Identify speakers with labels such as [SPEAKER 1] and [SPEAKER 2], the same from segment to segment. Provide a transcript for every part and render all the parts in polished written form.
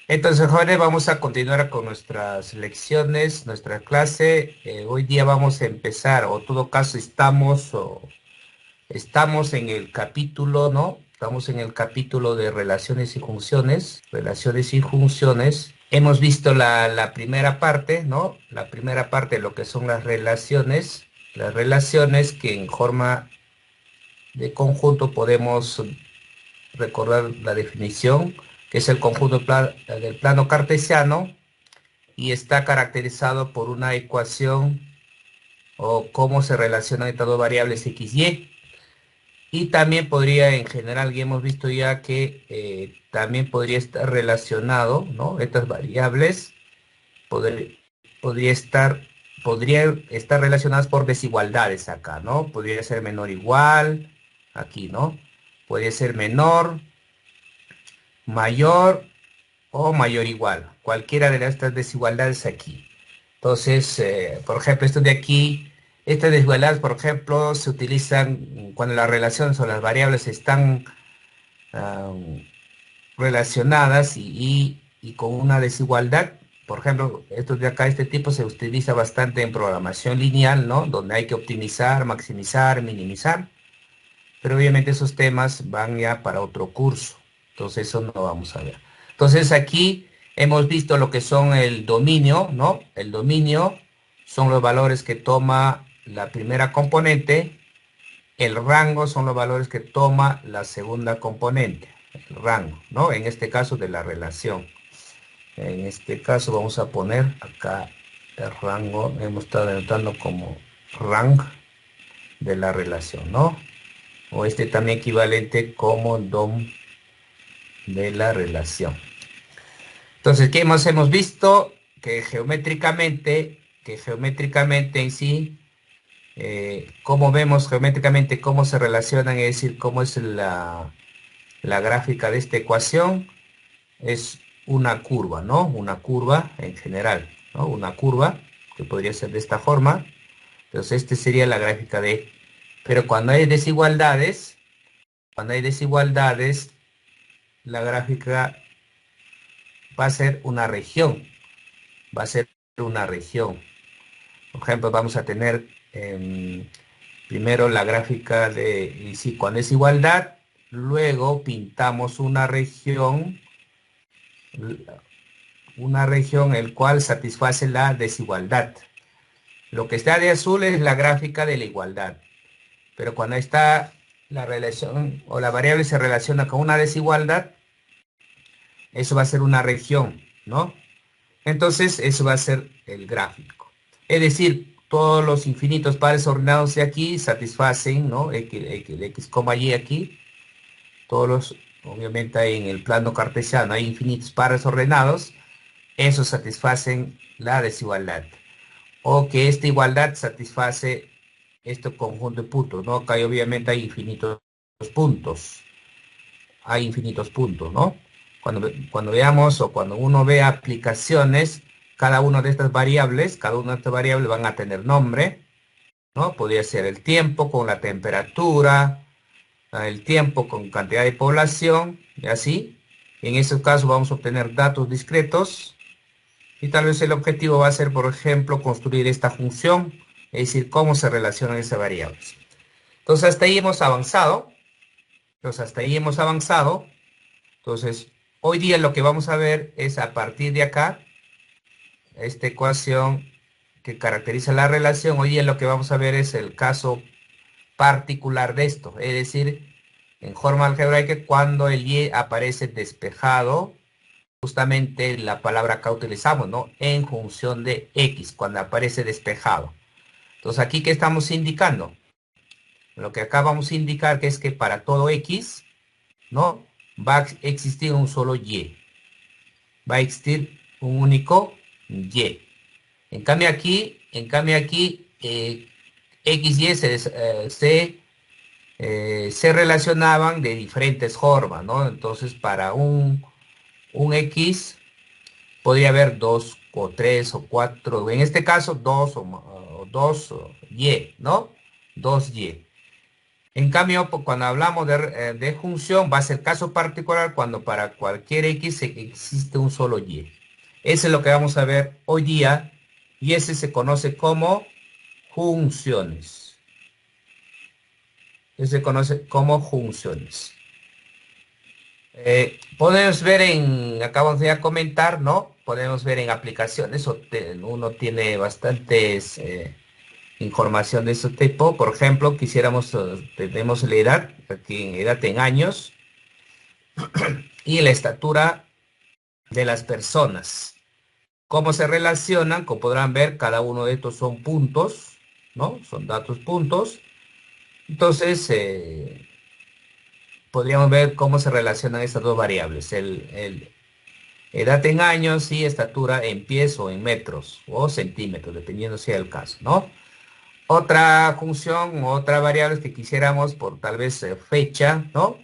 [SPEAKER 1] Entonces, jóvenes, vamos a continuar con nuestras lecciones, nuestra clase. Hoy día vamos a empezar, o en todo caso estamos en el capítulo, ¿no? Estamos en el capítulo de relaciones y funciones, relaciones y funciones. Hemos visto la primera parte, ¿no? La primera parte de lo que son las relaciones que en forma de conjunto podemos recordar la definición, que es el conjunto del plano cartesiano y está caracterizado por una ecuación o cómo se relacionan estas dos variables x, y. Y también podría, en general, ya hemos visto ya que también podría estar relacionado, ¿no? Estas variables podr- podría estar, podrían estar relacionadas por desigualdades acá, ¿no? Podría ser menor o igual, aquí, ¿no? Podría ser menor, mayor o mayor o igual, cualquiera de estas desigualdades aquí. Entonces, por ejemplo, esto de aquí, estas desigualdades, por ejemplo, se utilizan cuando las relaciones o las variables están ah, relacionadas y con una desigualdad. Por ejemplo, esto de acá, este tipo se utiliza bastante en programación lineal, ¿no? Donde hay que optimizar, maximizar, minimizar. Pero obviamente esos temas van ya para otro curso. Entonces eso no vamos a ver. Entonces aquí hemos visto lo que son el dominio, ¿no? El dominio son los valores que toma la primera componente. El rango son los valores que toma la segunda componente. El rango, ¿no? En este caso de la relación. En este caso vamos a poner acá el rango. Hemos estado anotando como rank de la relación, ¿no? O este también equivalente como DOM de la relación. Entonces, ¿qué hemos visto? Que geométricamente en sí, cómo vemos geométricamente cómo se relacionan, es decir, cómo es la gráfica de esta ecuación, es una curva, ¿no? Una curva en general, ¿no? Una curva que podría ser de esta forma. Entonces, esta sería la gráfica de... Pero cuando hay desigualdades, la gráfica va a ser una región, va a ser una región. Por ejemplo, vamos a tener primero la gráfica de, y si cuando es igualdad, luego pintamos una región el cual satisface la desigualdad. Lo que está de azul es la gráfica de la igualdad, pero cuando está la relación o la variable se relaciona con una desigualdad, eso va a ser una región, ¿no? Entonces, eso va a ser el gráfico. Es decir, todos los infinitos pares ordenados de aquí satisfacen, ¿no? X, y aquí. Obviamente hay en el plano cartesiano, hay infinitos pares ordenados. Esos satisfacen la desigualdad. O que esta igualdad satisface este conjunto de puntos, ¿no? Acá obviamente puntos. Hay infinitos puntos, ¿no? Cuando veamos o cuando uno ve aplicaciones, cada una de estas variables van a tener nombre, ¿no? Podría ser el tiempo con la temperatura, el tiempo con cantidad de población, y así. En esos casos vamos a obtener datos discretos y tal vez el objetivo va a ser, por ejemplo, construir esta función, es decir, cómo se relacionan esas variables. Entonces hasta ahí hemos avanzado. Entonces, hoy día lo que vamos a ver es a partir de acá, esta ecuación que caracteriza la relación. Hoy día lo que vamos a ver es el caso particular de esto, es decir, en forma algebraica cuando el y aparece despejado, justamente la palabra que utilizamos, ¿no? En función de x, cuando aparece despejado. Entonces, aquí, ¿qué estamos indicando? Lo que acá vamos a indicar que es que para todo x, ¿no? Va a existir un solo y. Va a existir un único y. En cambio aquí, X y se relacionaban de diferentes formas, ¿no? Entonces, para un X podría haber dos o tres o cuatro, en este caso dos o dos Y, ¿no? Dos Y. En cambio, cuando hablamos de junción, va a ser caso particular cuando para cualquier X existe un solo Y. Eso es lo que vamos a ver hoy día y ese se conoce como junciones. Ese se conoce como junciones. Podemos ver acabamos de comentar, ¿no? Podemos ver en aplicaciones, uno tiene bastantes información de ese tipo. Por ejemplo, tenemos la edad, aquí en edad en años, y la estatura de las personas. ¿Cómo se relacionan? Como podrán ver, cada uno de estos son puntos, ¿no? Son datos puntos. Entonces, podríamos ver cómo se relacionan estas dos variables. Edad en años y estatura en pies o en metros o centímetros, dependiendo sea el caso, ¿no? Otra función, otra variable que quisiéramos por tal vez fecha, ¿no?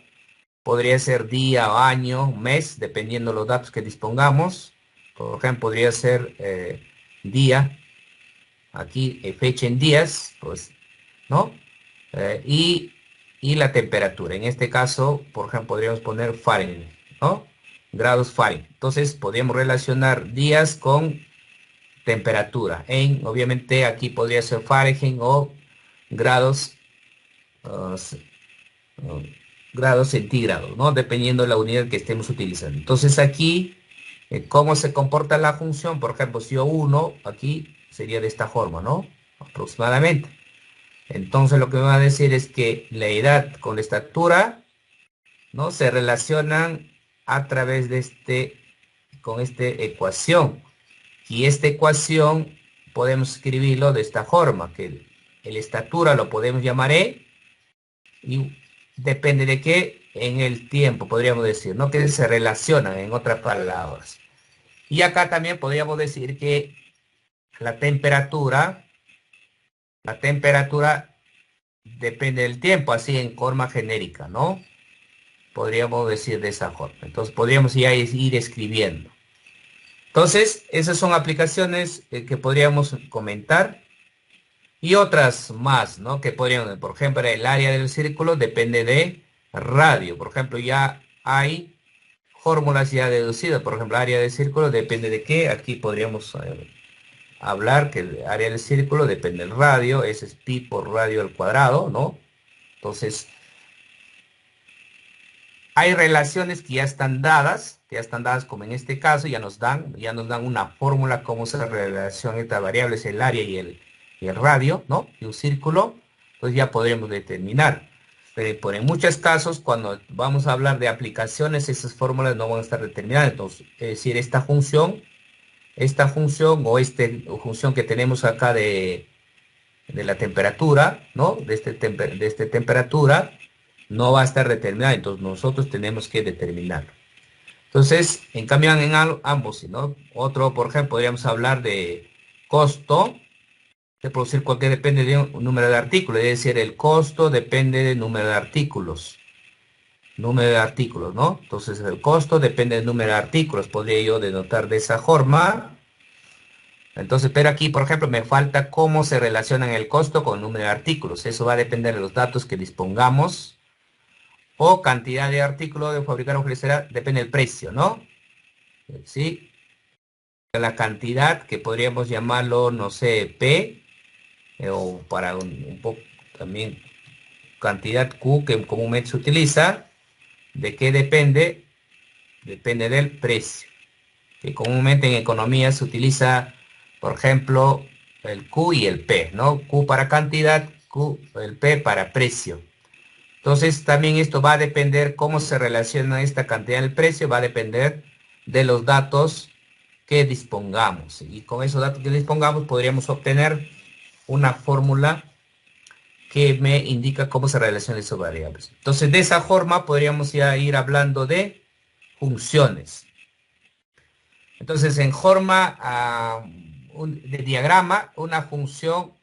[SPEAKER 1] Podría ser día o año, mes, dependiendo los datos que dispongamos. Por ejemplo, podría ser día, aquí fecha en días, pues, ¿no? Eh, y, y la temperatura. En este caso, por ejemplo, podríamos poner Fahrenheit, ¿no? Grados Fahrenheit. Entonces, podríamos relacionar días con temperatura. Obviamente, aquí podría ser Fahrenheit o grados, uh, c- uh, grados centígrados, ¿no? Dependiendo de la unidad que estemos utilizando. Entonces, aquí, ¿cómo se comporta la función? Por ejemplo, si yo 1, aquí sería de esta forma, ¿no? Aproximadamente. Entonces lo que me va a decir es que la edad con la estatura, ¿no? Se relacionan a través de con esta ecuación. Y esta ecuación podemos escribirlo de esta forma, que el estatura lo podemos llamar E, y depende de qué en el tiempo, podríamos decir, ¿no? Que se relacionan, en otras palabras. Y acá también podríamos decir que la temperatura, la temperatura depende del tiempo, así en forma genérica, ¿no? Podríamos decir de esa forma. Entonces podríamos ya ir escribiendo. Entonces, esas son aplicaciones que podríamos comentar y otras más, ¿no? Que podríamos, por ejemplo, el área del círculo depende de radio. Por ejemplo, ya hay fórmulas ya deducidas. Por ejemplo, área del círculo depende de qué. Aquí podríamos hablar que el área del círculo depende del radio. Ese es pi por radio al cuadrado, ¿no? Entonces, hay relaciones que ya están dadas como en este caso, ya nos dan una fórmula cómo se relaciona estas variables, el área y el radio, ¿no? Y un círculo, pues ya podremos determinar. Pero en muchos casos, cuando vamos a hablar de aplicaciones, esas fórmulas no van a estar determinadas. Entonces, es decir, esta función o esta función que tenemos acá de la temperatura, ¿no? De esta temperatura, no va a estar determinada, entonces nosotros tenemos que determinarlo. Entonces, en cambio en ambos, ¿no? Otro, por ejemplo, podríamos hablar de costo de producir cualquier depende de un número de artículos, es decir, el costo depende del número de artículos. Número de artículos, ¿no? Entonces, el costo depende del número de artículos, podría yo denotar de esa forma. Entonces, pero aquí, por ejemplo, me falta cómo se relacionan el costo con el número de artículos. Eso va a depender de los datos que dispongamos o cantidad de artículos de fabricar o ofrecer, depende del precio, ¿no? ¿Sí? La cantidad que podríamos llamarlo, no sé, P, o para un poco también cantidad Q que comúnmente se utiliza. ¿De qué depende? Depende del precio, que comúnmente en economía se utiliza, por ejemplo, el Q y el P, ¿no? Q para cantidad, el P para precio. Entonces también esto va a depender cómo se relaciona esta cantidad en el precio, va a depender de los datos que dispongamos. Y con esos datos que dispongamos podríamos obtener una fórmula que me indica cómo se relacionan esas variables. Entonces de esa forma podríamos ya ir hablando de funciones. Entonces en forma de diagrama, una función,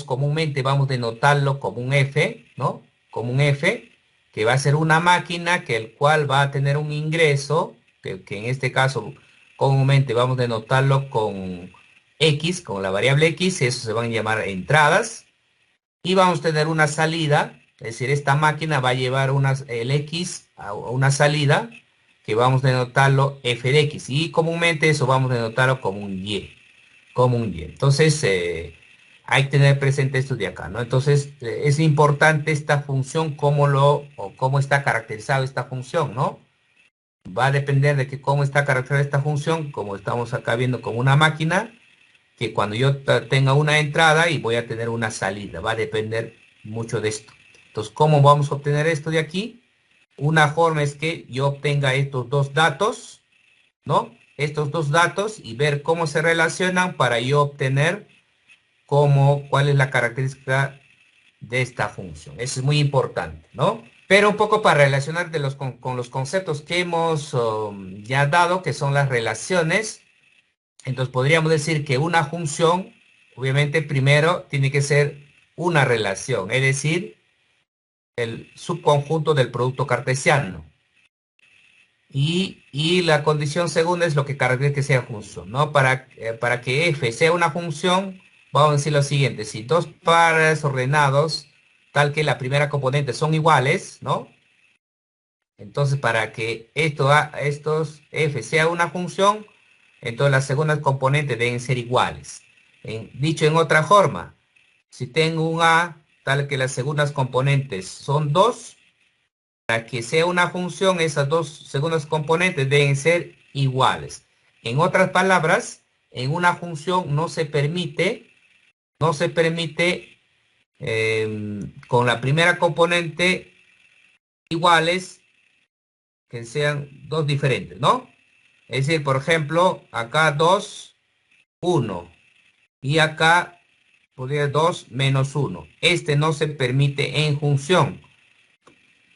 [SPEAKER 1] comúnmente vamos a denotarlo como un f, ¿no? Como un f, que va a ser una máquina que el cual va a tener un ingreso, que en este caso comúnmente vamos a denotarlo con con la variable x, eso se van a llamar entradas, y vamos a tener una salida, Es decir, esta máquina va a llevar el X a una salida que vamos a denotarlo f de X. Y comúnmente eso vamos a denotarlo como un Y. Como un Y. Entonces, hay que tener presente esto de acá, ¿no? Entonces, es importante esta función, cómo está caracterizada esta función, ¿no? Va a depender de cómo está caracterizada esta función, como estamos acá viendo con una máquina, que cuando yo tenga una entrada y voy a tener una salida, va a depender mucho de esto. Entonces, ¿cómo vamos a obtener esto de aquí? Una forma es que yo obtenga estos dos datos, ¿no? Estos dos datos y ver cómo se relacionan para yo obtener cuál es la característica de esta función. Eso es muy importante, ¿no? Pero un poco para relacionar con los conceptos que hemos ya dado, que son las relaciones. Entonces podríamos decir que una función, obviamente primero tiene que ser una relación, es decir, el subconjunto del producto cartesiano. Y la condición segunda es lo que caracteriza que sea función, ¿no? Para que f sea una función, vamos a decir lo siguiente: si dos pares ordenados, tal que la primera componente son iguales, ¿no? Entonces, para que estos f sea una función, entonces las segundas componentes deben ser iguales. Dicho en otra forma, si tengo un a tal que las segundas componentes son 2, para que sea una función, esas dos segundas componentes deben ser iguales. En otras palabras, en una función no se permite con la primera componente iguales que sean dos diferentes, ¿no? Es decir, por ejemplo, acá 2, 1. Y acá podría 2 menos 1. Este no se permite en función.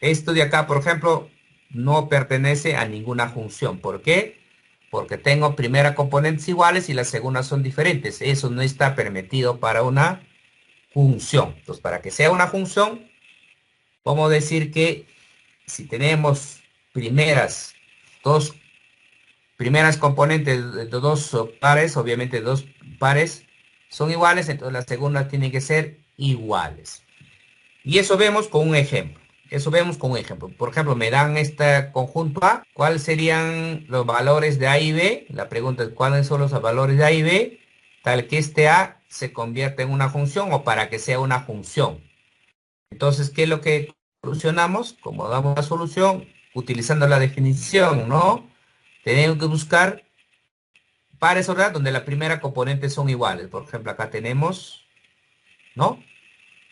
[SPEAKER 1] Esto de acá, por ejemplo, no pertenece a ninguna función. ¿Por qué? Porque tengo primera componentes iguales y las segundas son diferentes. Eso no está permitido para una función. Entonces, para que sea una función, vamos a decir que si tenemos primeras dos primeras componentes de dos pares, obviamente dos pares son iguales, entonces las segundas tienen que ser iguales. Y eso vemos con un ejemplo. Eso vemos con un ejemplo. Por ejemplo, me dan este conjunto A. ¿Cuáles serían los valores de A y B? La pregunta es: ¿cuáles son los valores de A y B? Tal que este A se convierta en una función o para que sea una función. Entonces, ¿qué es lo que solucionamos? Como damos la solución, utilizando la definición, ¿no? Tenemos que buscar pares ordenados donde la primera componente son iguales. Por ejemplo, acá tenemos, ¿no?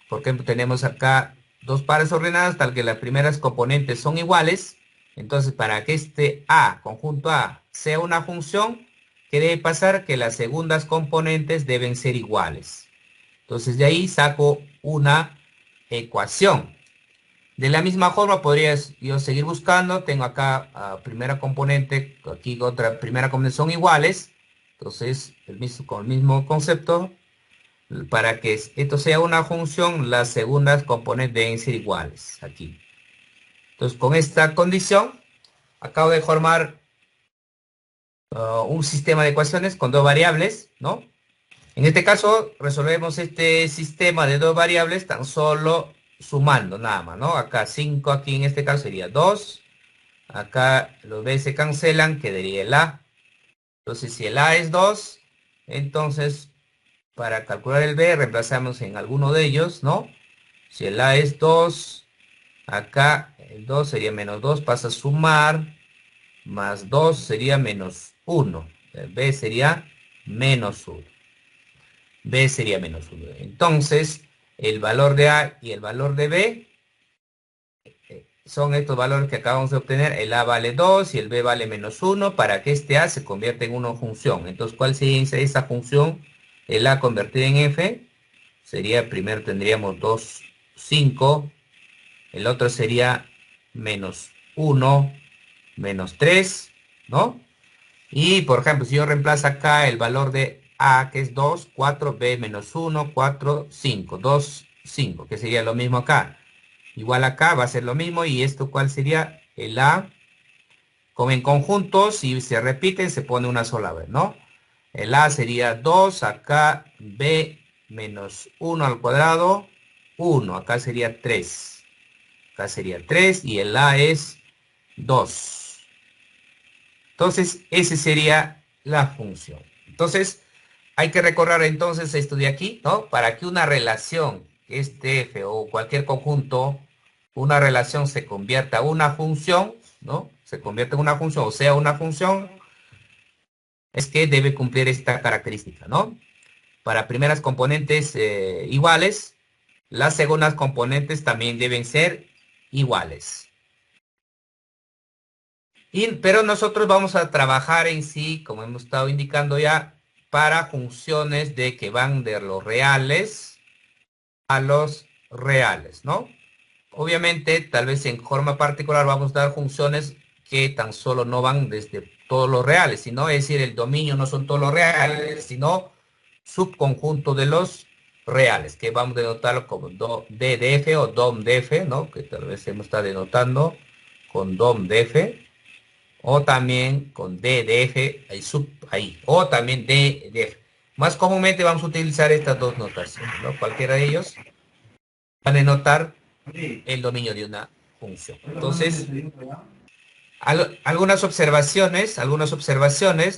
[SPEAKER 1] Por ejemplo, tenemos acá dos pares ordenados tal que las primeras componentes son iguales. Entonces, para que este A, conjunto A, sea una función, ¿qué debe pasar? Que las segundas componentes deben ser iguales. Entonces, de ahí saco una ecuación. De la misma forma, podría yo seguir buscando. Tengo acá primera componente, aquí otra primera componente son iguales. Entonces, con el mismo concepto, para que esto sea una función, las segundas componentes deben ser iguales aquí. Entonces, con esta condición, acabo de formar un sistema de ecuaciones con dos variables, ¿no? En este caso, resolvemos este sistema de dos variables tan solo sumando nada más, ¿no? Acá 5, aquí en este caso sería 2. Acá los b se cancelan, quedaría el a. Entonces, si el a es 2, entonces para calcular el b reemplazamos en alguno de ellos, ¿no? Si el a es 2, acá el 2 sería menos 2, pasa a sumar, más 2 sería menos 1. El b sería menos 1. B sería menos 1. Entonces, el valor de A y el valor de B son estos valores que acabamos de obtener. El A vale 2 y el B vale menos 1 para que este A se convierta en una función. Entonces, ¿cuál sería esa función? El A convertido en F sería, primero tendríamos 2, 5. El otro sería menos 1, menos 3, ¿no? Y, por ejemplo, si yo reemplazo acá el valor de A, que es 2, 4, B menos 1, 4, 5, 2, 5, que sería lo mismo acá. Igual acá va a ser lo mismo, y esto, ¿cuál sería? El A, como en conjunto, si se repiten, se pone una sola vez, ¿no? El A sería 2, acá B menos 1 al cuadrado, 1, acá sería 3. Acá sería 3 y el A es 2. Entonces, esa sería la función. Entonces, hay que recordar entonces esto de aquí, ¿no? Para que una relación, este F o cualquier conjunto, una relación se convierta en una función, ¿no? Se convierte en una función o sea una función, es que debe cumplir esta característica, ¿no? Para primeras componentes iguales, las segundas componentes también deben ser iguales. Pero nosotros vamos a trabajar en sí, como hemos estado indicando ya, para funciones de que van de los reales a los reales, ¿no? Obviamente, tal vez en forma particular vamos a dar funciones que tan solo no van desde todos los reales, sino es decir, el dominio no son todos los reales, sino subconjunto de los reales, que vamos a denotarlo como D de F o DOM de F, ¿no? Que tal vez hemos estado denotando con DOM de F, o también con D de F, ahí, o también D de F. Más comúnmente vamos a utilizar estas dos notaciones, ¿no? Cualquiera de ellos va a denotar el dominio de una función. Entonces, algunas observaciones,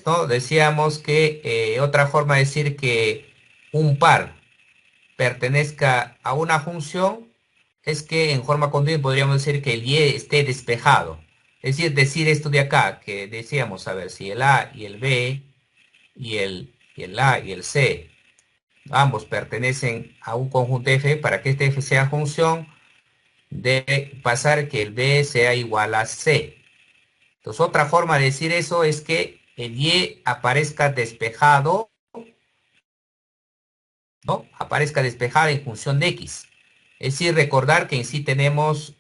[SPEAKER 1] ¿no? Decíamos que otra forma de decir que un par pertenezca a una función es que en forma continua podríamos decir que el y esté despejado. Es decir esto de acá, que decíamos, a ver, si el a y el b y el a y el c, ambos pertenecen a un conjunto f, para que este f sea función, debe pasar que el b sea igual a c. Entonces, otra forma de decir eso es que el y aparezca despejado, ¿no? Aparezca despejada en función de x. Es decir, recordar que en sí tenemos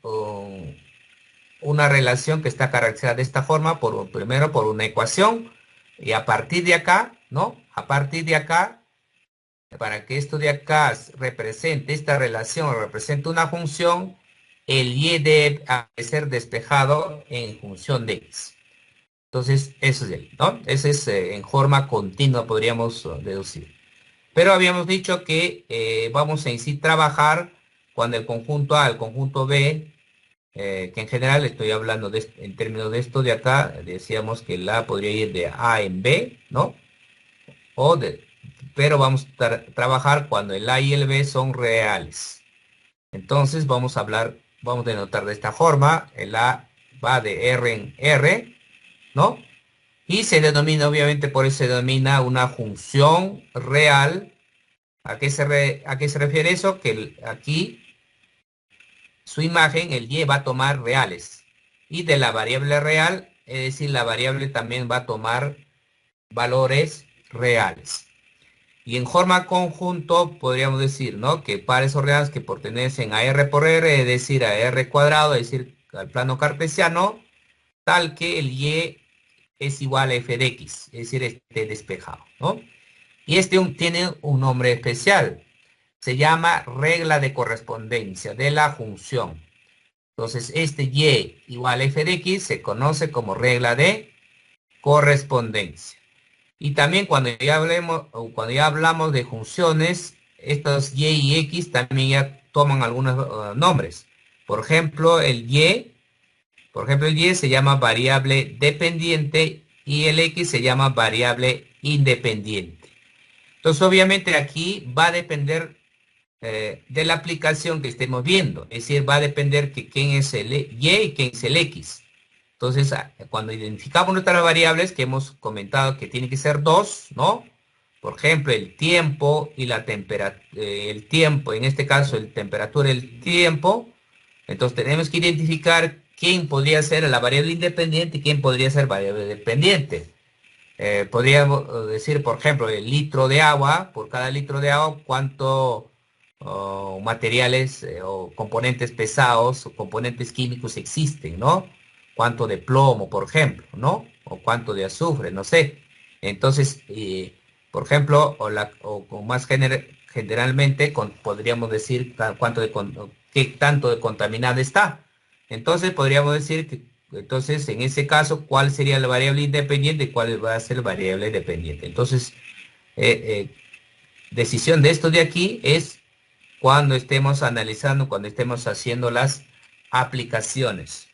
[SPEAKER 1] una relación que está caracterizada de esta forma, primero por una ecuación, y a partir de acá, ¿no? A partir de acá, para que esto de acá represente esta relación, represente una función, el y debe ser despejado en función de x. Entonces, eso es de ahí, ¿no? Ese es en forma continua, podríamos deducir. Pero habíamos dicho que vamos en sí trabajar cuando el conjunto A, el conjunto B, que en general estoy hablando en términos de esto de acá, decíamos que el A podría ir de A en B, ¿no? Pero vamos a trabajar cuando el A y el B son reales. Entonces vamos a denotar de esta forma, el A va de R en R, ¿no? Y se denomina, obviamente, por eso se denomina una función real. ¿A qué se refiere eso? Que aquí su imagen, el y va a tomar reales. Y de la variable real, es decir, la variable también va a tomar valores reales. Y en forma conjunto podríamos decir, ¿no? Que pares o reales que pertenecen a R por R, es decir, a R cuadrado, es decir, al plano cartesiano, tal que el y es igual a f de x, es decir, esté despejado, ¿no? Y tiene un nombre especial. Se llama regla de correspondencia de la función. Entonces, este y igual a f de x se conoce como regla de correspondencia. Y también cuando ya hablamos de funciones, estos y x también ya toman algunos nombres. Por ejemplo, el y se llama variable dependiente y el x se llama variable independiente. Entonces, obviamente aquí va a depender de la aplicación que estemos viendo. Es decir, va a depender que quién es el y y quién es el x. Entonces, cuando identificamos nuestras variables, que hemos comentado que tiene que ser dos, ¿no? Por ejemplo, el tiempo y la temperatura, el tiempo, en este caso, el temperatura y el tiempo. Entonces, tenemos que identificar quién podría ser la variable independiente y quién podría ser variable dependiente. Podríamos decir, por ejemplo, el litro de agua, por cada litro de agua, cuánto materiales o componentes pesados o componentes químicos existen, ¿no? Cuánto de plomo, por ejemplo, ¿no? O cuánto de azufre, no sé. Entonces, por ejemplo, o más generalmente podríamos decir qué tanto de contaminada está. Entonces, podríamos decir que entonces, en ese caso, ¿cuál sería la variable independiente y cuál va a ser la variable dependiente? Entonces, decisión de esto de aquí es cuando estemos analizando, cuando estemos haciendo las aplicaciones.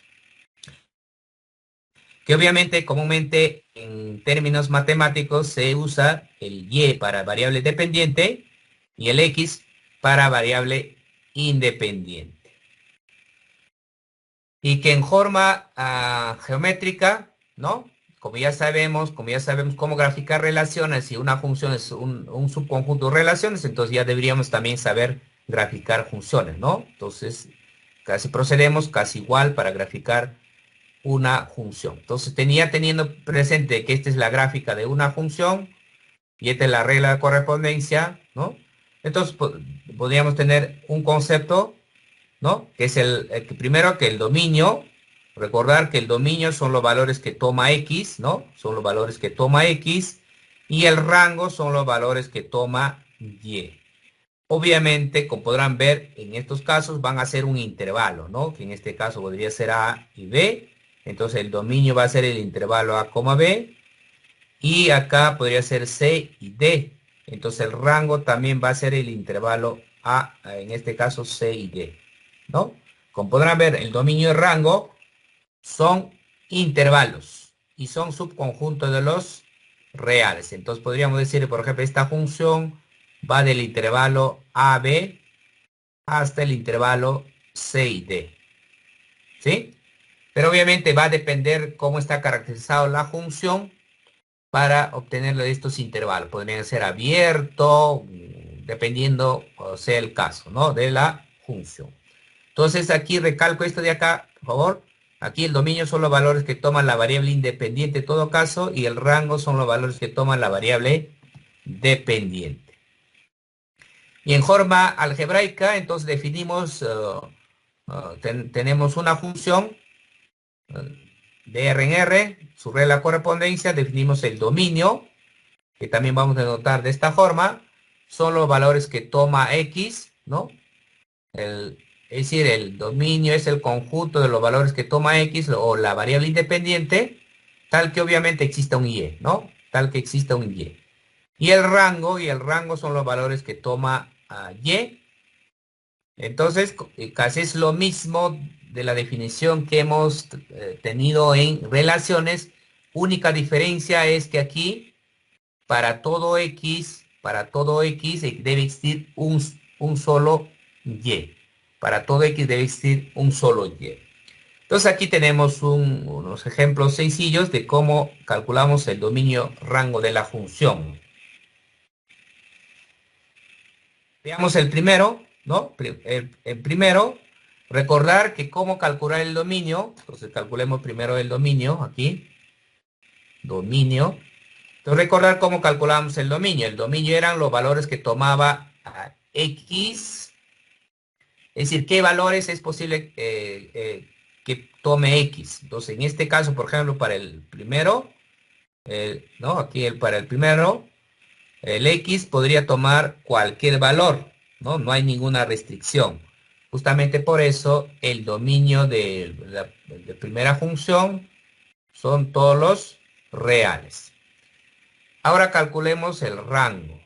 [SPEAKER 1] Que obviamente comúnmente en términos matemáticos se usa el y para variable dependiente y el x para variable independiente. Y que en forma geométrica, ¿no? Como ya sabemos cómo graficar relaciones, si una función es un subconjunto de relaciones, entonces ya deberíamos también saber graficar funciones, ¿no? Entonces, casi procedemos casi igual para graficar una función. Entonces, teniendo presente que esta es la gráfica de una función y esta es la regla de correspondencia, ¿no? Entonces, podríamos tener un concepto, ¿no? Que es primero que el dominio, recordar que el dominio son los valores que toma X, ¿no? Son los valores que toma X y el rango son los valores que toma Y. Obviamente, como podrán ver, en estos casos van a ser un intervalo, ¿no? Que en este caso podría ser A y B. Entonces el dominio va a ser el intervalo A, B. Y acá podría ser C y D. Entonces el rango también va a ser el intervalo A, en este caso C y D, ¿no? Como podrán ver, el dominio y el rango son intervalos y son subconjuntos de los reales. Entonces podríamos decir, por ejemplo, esta función va del intervalo AB hasta el intervalo C y D. ¿Sí? Pero obviamente va a depender cómo está caracterizado la función para obtener de estos intervalos. Podrían ser abierto, dependiendo o sea el caso, ¿no? De la función. Entonces aquí recalco esto de acá, por favor. Aquí el dominio son los valores que toman la variable independiente en todo caso y el rango son los valores que toman la variable dependiente. Y en forma algebraica, entonces definimos, tenemos una función de R en R, su regla de correspondencia, definimos el dominio, que también vamos a denotar de esta forma, son los valores que toma X, ¿no? Es decir, el dominio es el conjunto de los valores que toma X o la variable independiente, tal que obviamente exista un Y, ¿no? Tal que exista un Y. Y el rango son los valores que toma Y. Entonces, casi es lo mismo de la definición que hemos tenido en relaciones. Única diferencia es que aquí, para todo X debe existir un solo Y. Para todo X debe existir un solo Y. Entonces aquí tenemos unos ejemplos sencillos de cómo calculamos el dominio rango de la función. Veamos el primero, ¿no? El primero, recordar que cómo calcular el dominio. Entonces calculemos primero el dominio aquí. Dominio. Entonces recordar cómo calculamos el dominio. El dominio eran los valores que tomaba X. Es decir, qué valores es posible que tome X. Entonces en este caso, por ejemplo, para el primero, ¿no? Aquí para el primero, el X podría tomar cualquier valor, ¿no? No hay ninguna restricción. Justamente por eso el dominio de la primera función son todos los reales. Ahora calculemos el rango.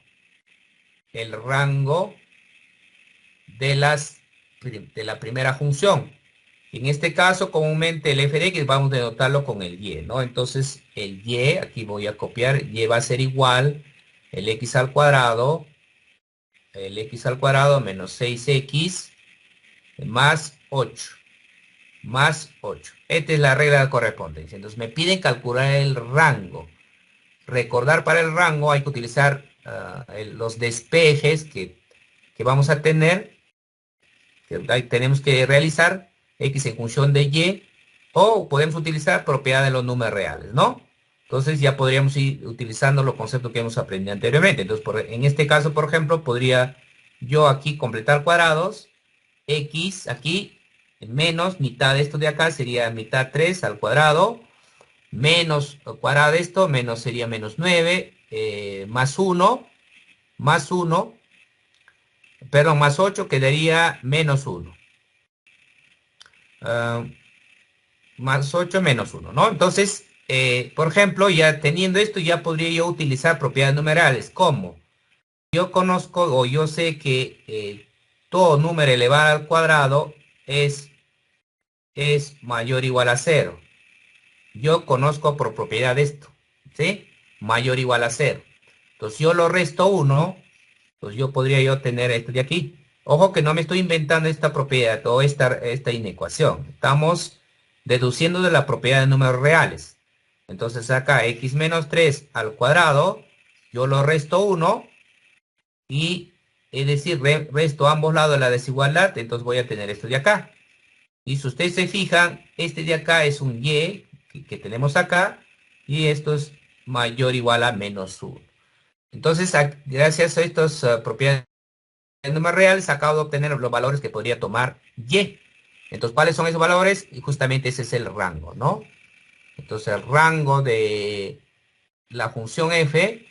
[SPEAKER 1] El rango de la primera función. En este caso, comúnmente el f de x vamos a denotarlo con el y, ¿no? Entonces, el y, aquí voy a copiar, y va a ser igual el x al cuadrado menos 6x más 8. Más 8. Esta es la regla de correspondencia. Entonces, me piden calcular el rango. Recordar para el rango hay que utilizar los despejes que vamos a tener, que tenemos que realizar x en función de y, o podemos utilizar propiedad de los números reales, ¿no? Entonces ya podríamos ir utilizando los conceptos que hemos aprendido anteriormente. Entonces, en este caso, por ejemplo, podría yo aquí completar cuadrados, x aquí, menos mitad de esto de acá sería mitad 3 al cuadrado, menos cuadrado de esto, menos sería menos 9, más 1, perdón, más 8 quedaría menos 1. Más 8 menos 1, ¿no? Entonces, por ejemplo, ya teniendo esto, ya podría yo utilizar propiedades numerales. ¿Cómo? Yo conozco o yo sé que todo número elevado al cuadrado es es mayor o igual a cero. Yo conozco por propiedad esto, ¿sí? Mayor o igual a cero. Entonces yo lo resto 1, pues yo podría tener esto de aquí. Ojo que no me estoy inventando esta propiedad o esta inecuación. Estamos deduciendo de la propiedad de números reales. Entonces acá x menos 3 al cuadrado, yo lo resto 1 y es decir, resto ambos lados de la desigualdad, entonces voy a tener esto de acá. Y si ustedes se fijan, este de acá es un y que tenemos acá y esto es mayor o igual a menos 1. Entonces, gracias a estas propiedades de números reales, acabo de obtener los valores que podría tomar y. Entonces, ¿cuáles son esos valores? Y justamente ese es el rango, ¿no? Entonces, el rango de la función f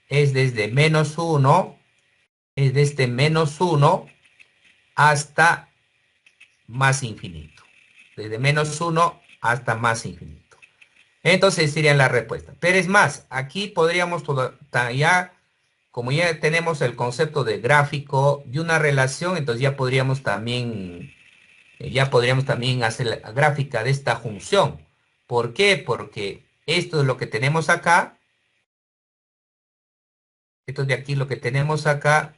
[SPEAKER 1] es desde menos 1, es desde menos 1 hasta más infinito. Desde menos 1 hasta más infinito. Entonces sería la respuesta. Pero es más, aquí podríamos ya, como ya tenemos el concepto de gráfico de una relación, entonces ya podríamos también hacer la gráfica de esta función. ¿Por qué? Porque esto es lo que tenemos acá. Esto de aquí lo que tenemos acá.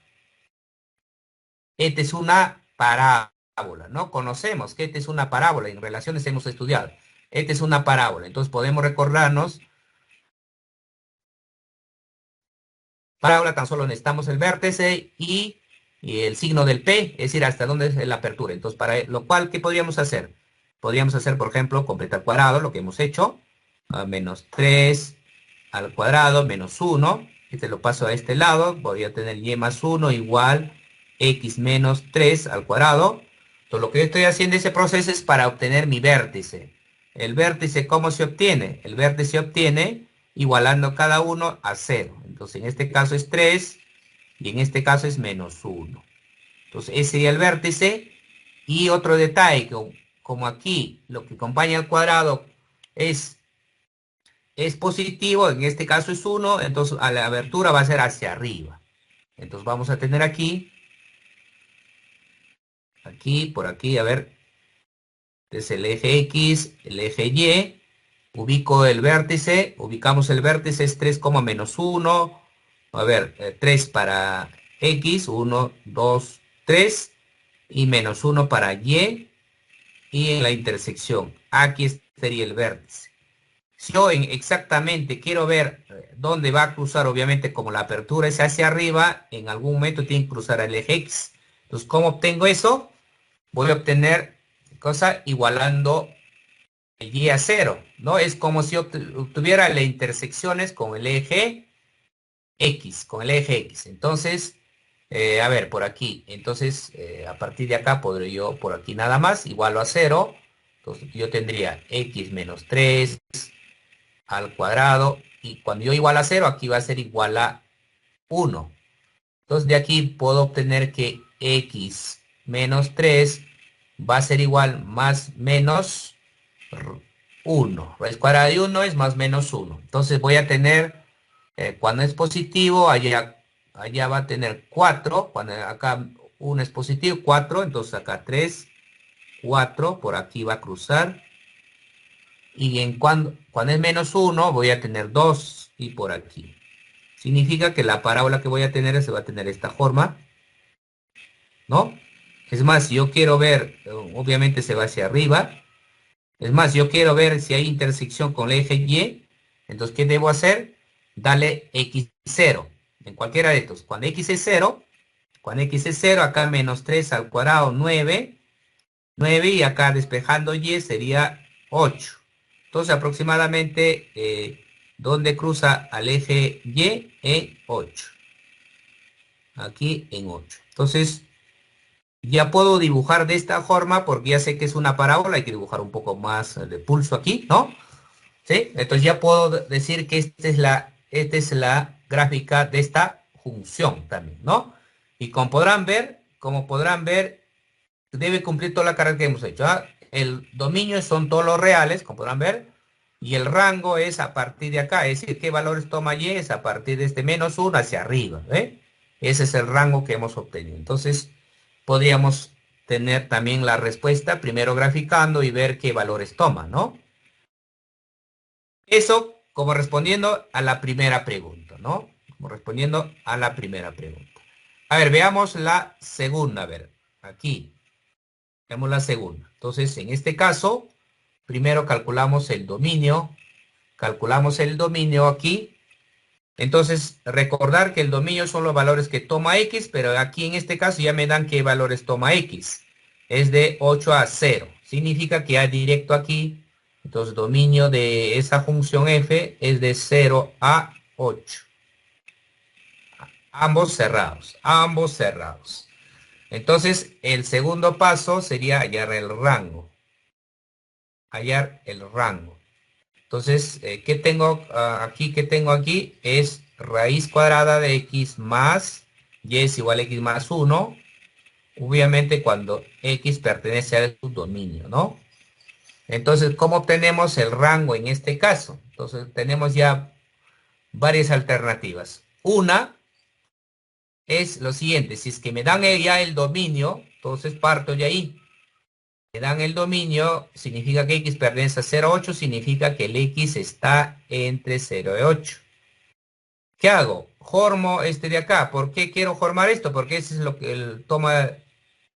[SPEAKER 1] Esta es una parábola, ¿no? Conocemos que esta es una parábola. En relaciones hemos estudiado. Esta es una parábola. Entonces podemos recordarnos. Parábola tan solo necesitamos el vértice y el signo del P, es decir, hasta dónde es la apertura. Entonces, para lo cual, ¿qué podríamos hacer? Podríamos hacer, por ejemplo, completar cuadrado, lo que hemos hecho, menos 3 al cuadrado, menos 1. Este lo paso a este lado, voy a tener y más 1 igual x menos 3 al cuadrado. Entonces, lo que yo estoy haciendo ese proceso es para obtener mi vértice. El vértice, ¿cómo se obtiene? El vértice se obtiene igualando cada uno a 0. Entonces, en este caso es 3 y en este caso es menos 1. Entonces, ese sería el vértice. Y otro detalle, como aquí lo que acompaña al cuadrado es, es positivo, en este caso es 1, entonces a la abertura va a ser hacia arriba. Entonces vamos a tener aquí, por aquí, a ver, es el eje X, el eje Y, ubico el vértice, ubicamos el vértice es 3, menos 1, a ver, 3 para X, 1, 2, 3, y menos 1 para y en la intersección, aquí estaría el vértice. Si yo exactamente quiero ver dónde va a cruzar, obviamente como la apertura es hacia arriba, en algún momento tiene que cruzar el eje X. Entonces, ¿cómo obtengo eso? Voy a obtener cosa igualando el y a 0, ¿no? Es como si obtuviera las intersecciones con el eje X, con el eje X. Entonces, a ver, por aquí. Entonces, a partir de acá podré yo, por aquí nada más, igualo a 0. Entonces, yo tendría x menos 3 al cuadrado. Y cuando yo igual a 0, aquí va a ser igual a 1. Entonces, de aquí puedo obtener que x menos 3 va a ser igual más menos 1. Raíz cuadrada de 1 es más menos 1. Entonces, voy a tener, cuando es positivo, allá va a tener 4. Cuando acá 1 es positivo, 4. Entonces, acá 3, 4. Por aquí va a cruzar. Y cuando es menos 1, voy a tener 2 y por aquí. Significa que la parábola que voy a tener se va a tener esta forma, ¿no? Es más, si yo quiero ver, obviamente se va hacia arriba. Es más, yo quiero ver si hay intersección con el eje Y. Entonces, ¿qué debo hacer? Dale x0 en cualquiera de estos. Cuando x es 0, acá menos 3 al cuadrado, 9. 9 y acá despejando Y sería 8. Entonces aproximadamente donde cruza al eje Y en 8. Aquí en 8. Entonces ya puedo dibujar de esta forma porque ya sé que es una parábola. Hay que dibujar un poco más de pulso aquí, ¿no? ¿Sí? Entonces ya puedo decir que esta es la gráfica de esta función también, ¿no? Y como podrán ver, debe cumplir toda la carga que hemos hecho. ¿Ah? El dominio son todos los reales, como podrán ver, y el rango es a partir de acá, es decir, qué valores toma y es a partir de este menos 1 hacia arriba. ¿Ve? Ese es el rango que hemos obtenido. Entonces, podríamos tener también la respuesta, primero graficando y ver qué valores toma, ¿no? Eso como respondiendo a la primera pregunta, ¿no? Como respondiendo a la primera pregunta. A ver, veamos la segunda, a ver, aquí. Veamos la segunda. Entonces, en este caso, primero calculamos el dominio aquí. Entonces, recordar que el dominio son los valores que toma X, pero aquí en este caso ya me dan qué valores toma X. Es de 8 a 0. Significa que ya directo aquí, entonces dominio de esa función f es de 0 a 8. Ambos cerrados, ambos cerrados. Entonces, el segundo paso sería hallar el rango. Hallar el rango. Entonces, ¿qué tengo aquí? ¿Qué tengo aquí? Es raíz cuadrada de x más y es igual a x más 1. Obviamente cuando x pertenece a su dominio, ¿no? Entonces, ¿cómo obtenemos el rango en este caso? Entonces, tenemos ya varias alternativas. Una es lo siguiente. Si es que me dan ya el dominio, entonces parto de ahí. Me dan el dominio, significa que x pertenece a 0 a 8, significa que el x está entre 0 y 8. ¿Qué hago? Formo este de acá. ¿Por qué quiero formar esto? Porque ese es lo que toma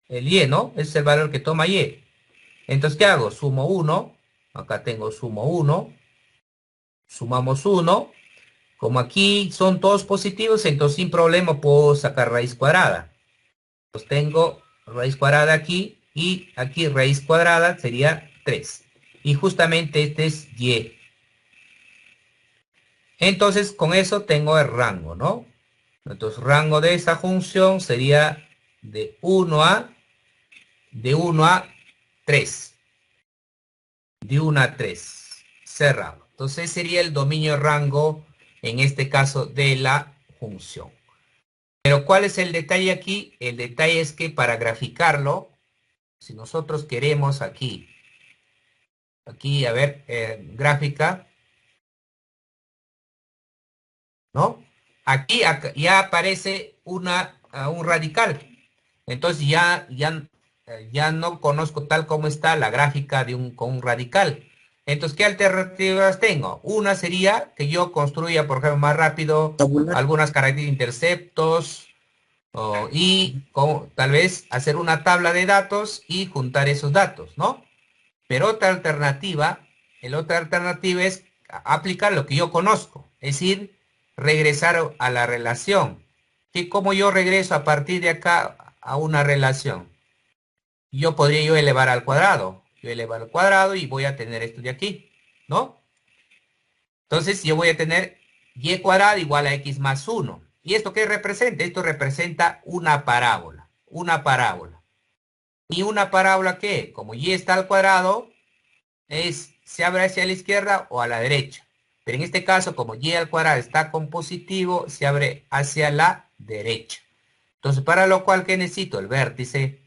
[SPEAKER 1] el y, ¿no? Ese es el valor que toma y. Entonces, ¿qué hago? Sumo 1. Acá tengo sumo 1. Sumamos 1. Como aquí son todos positivos, entonces sin problema puedo sacar raíz cuadrada. Pues tengo raíz cuadrada aquí y aquí raíz cuadrada sería 3. Y justamente este es y. Entonces con eso tengo el rango, ¿no? Entonces rango de esa función sería de 1 a 3. De 1 a 3. Cerrado. Entonces sería el dominio rango en este caso de la función. Pero ¿cuál es el detalle aquí? El detalle es que para graficarlo, si nosotros queremos aquí, a ver, gráfica, ¿no? Aquí ya aparece un radical. Entonces ya no conozco tal como está la gráfica con un radical. Entonces, ¿qué alternativas tengo? Una sería que yo construya, por ejemplo, más rápido
[SPEAKER 2] Tabular.
[SPEAKER 1] algunas características de interceptos y tal vez hacer una tabla de datos y juntar esos datos, ¿no? Pero otra alternativa es aplicar lo que yo conozco, es decir, regresar a la relación. ¿Y cómo yo regreso a partir de acá a una relación? Yo podría elevar al cuadrado. Yo elevo al cuadrado y voy a tener esto de aquí, ¿no? Entonces yo voy a tener y cuadrado igual a x más 1. ¿Y esto qué representa? Esto representa una parábola. Una parábola. ¿Y una parábola qué? Como y está al cuadrado, se abre hacia la izquierda o a la derecha. Pero en este caso, como y al cuadrado está con positivo, se abre hacia la derecha. Entonces, para lo cual, ¿qué necesito? El vértice.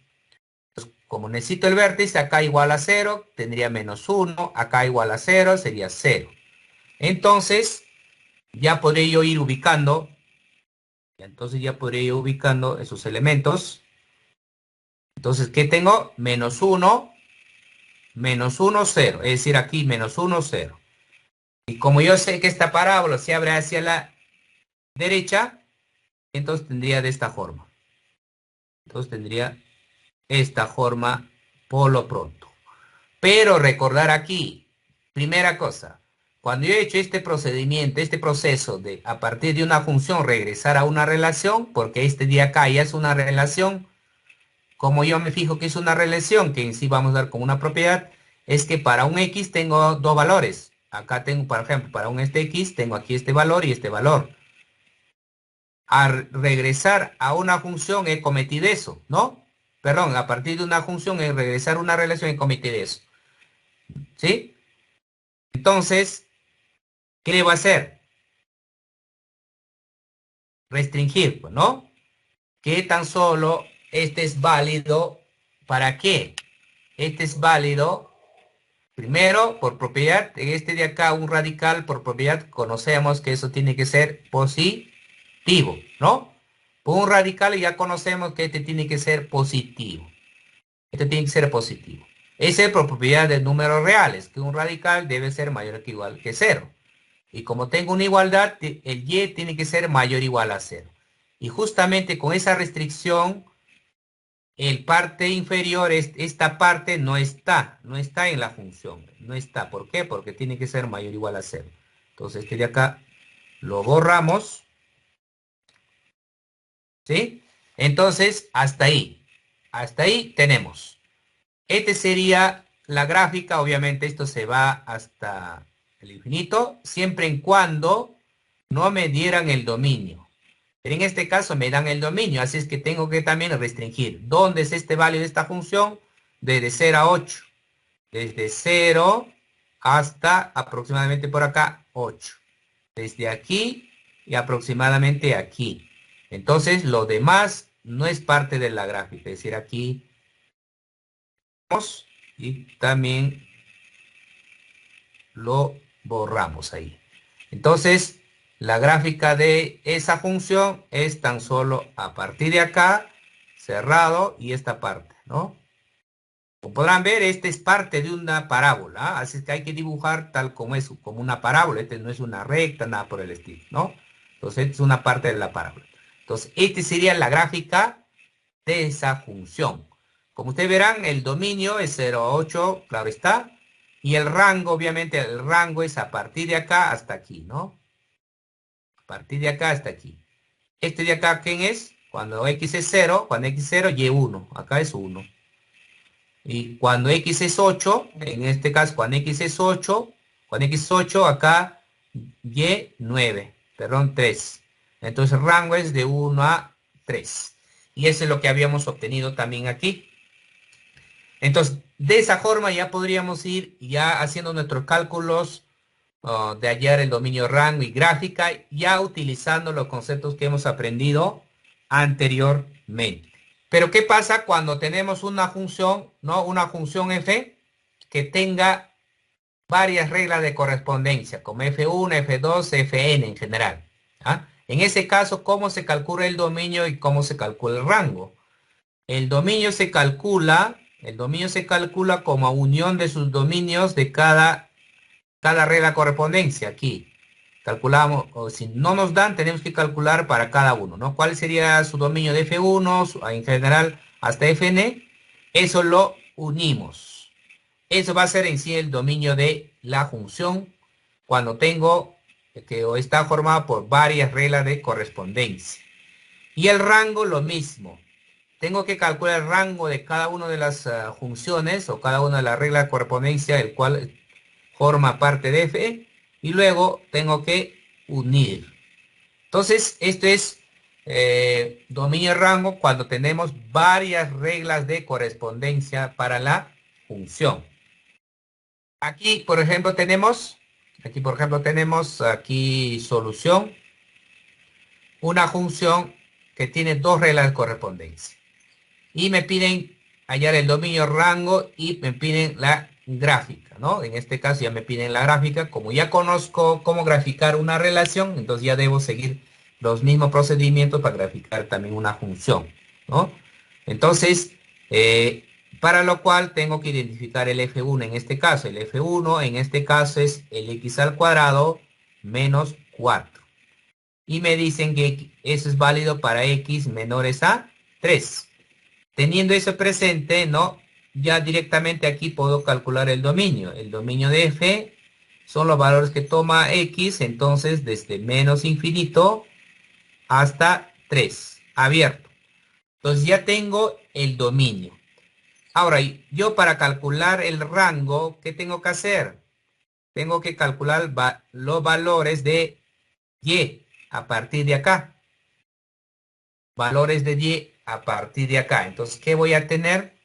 [SPEAKER 1] Como necesito el vértice, acá igual a 0, tendría menos 1, acá igual a 0, sería 0. Entonces, ya podré yo ir ubicando, esos elementos. Entonces, ¿qué tengo? Menos 1, 0. Es decir, aquí menos 1, 0. Y como yo sé que esta parábola se abre hacia la derecha, entonces tendría de esta forma. Entonces tendría esta forma por lo pronto. Pero recordar aquí, primera cosa, cuando yo he hecho este procedimiento, este proceso de a partir de una función regresar a una relación, porque este de acá ya es una relación, como yo me fijo que es una relación, que en sí vamos a dar como una propiedad, es que para un x tengo dos valores. Acá tengo, por ejemplo, para un x, tengo aquí este valor y este valor. Al regresar a una función he cometido eso, ¿no? Perdón, a partir de una función he regresar a una relación he cometido eso. ¿Sí? Entonces, ¿qué le va a hacer? Restringir, pues, ¿no? Que tan solo este es válido, ¿para qué? Este es válido, primero, por propiedad, en este de acá, un radical, por propiedad, conocemos que eso tiene que ser positivo, ¿no? Por un radical ya conocemos que este tiene que ser positivo. Este tiene que ser positivo. Esa es por propiedad de números reales, que un radical debe ser mayor que igual que cero. Y como tengo una igualdad, el y tiene que ser mayor o igual a cero. Y justamente con esa restricción, el parte inferior, esta parte no está en la función. No está. ¿Por qué? Porque tiene que ser mayor o igual a cero. Entonces este de acá lo borramos. ¿Sí? Entonces, hasta ahí. Hasta ahí tenemos. Este sería la gráfica. Obviamente esto se va hasta el infinito, siempre y cuando no me dieran el dominio. Pero en este caso me dan el dominio, así es que tengo que también restringir. ¿Dónde es este valor de esta función? Desde 0 a 8. Desde 0 hasta aproximadamente por acá 8. Desde aquí y aproximadamente aquí. Entonces lo demás no es parte de la gráfica. Es decir, aquí y también lo borramos ahí. Entonces, la gráfica de esa función es tan solo a partir de acá, cerrado, y esta parte, ¿no? Como podrán ver, este es parte de una parábola, ¿ah? Así es que hay que dibujar tal como es, como una parábola. Este no es una recta, nada por el estilo, ¿no? Entonces, es una parte de la parábola. Entonces, esta sería la gráfica de esa función. Como ustedes verán, el dominio es 0 a 8, claro está. Y el rango, obviamente, el rango es a partir de acá hasta aquí, ¿no? A partir de acá hasta aquí. Este de acá, ¿quién es? Cuando x es 0, cuando x es 0, y1. Acá es 1. Y cuando x es 8, en este caso, cuando x es 8, acá y9, perdón, 3. Entonces el rango es de 1 a 3. Y eso es lo que habíamos obtenido también aquí. Entonces, de esa forma ya podríamos ir ya haciendo nuestros cálculos de hallar el dominio rango y gráfica, ya utilizando los conceptos que hemos aprendido anteriormente. Pero ¿qué pasa cuando tenemos una función, ¿no? Una función f que tenga varias reglas de correspondencia, como f1, f2, fn en general. ¿Ah? En ese caso, ¿cómo se calcula el dominio y cómo se calcula el rango? El dominio se calcula como unión de sus dominios de cada regla de correspondencia. Aquí calculamos, o si no nos dan, tenemos que calcular para cada uno, ¿no? ¿Cuál sería su dominio de F1, en general, hasta Fn? Eso lo unimos. Eso va a ser en sí el dominio de la función cuando tengo que o está formada por varias reglas de correspondencia. Y el rango lo mismo. Tengo que calcular el rango de cada una de las funciones o cada una de las reglas de correspondencia, el cual forma parte de f, y luego tengo que unir. Entonces, esto es dominio de rango cuando tenemos varias reglas de correspondencia para la función. Aquí, por ejemplo, tenemos aquí solución, una función que tiene dos reglas de correspondencia. Y me piden hallar el dominio rango y me piden la gráfica, ¿no? En este caso ya me piden la gráfica. Como ya conozco cómo graficar una relación, entonces ya debo seguir los mismos procedimientos para graficar también una función, ¿no? Entonces, para lo cual tengo que identificar el f1 en este caso. El f1 en este caso es el x al cuadrado menos 4. Y me dicen que eso es válido para x menores a 3. Teniendo eso presente, ¿no? Ya directamente aquí puedo calcular el dominio. El dominio de f son los valores que toma x, entonces desde menos infinito hasta 3, abierto. Entonces ya tengo el dominio. Ahora, yo para calcular el rango, ¿qué tengo que hacer? Tengo que calcular los valores de y a partir de acá. Valores de y a partir de acá. Entonces, ¿qué voy a tener?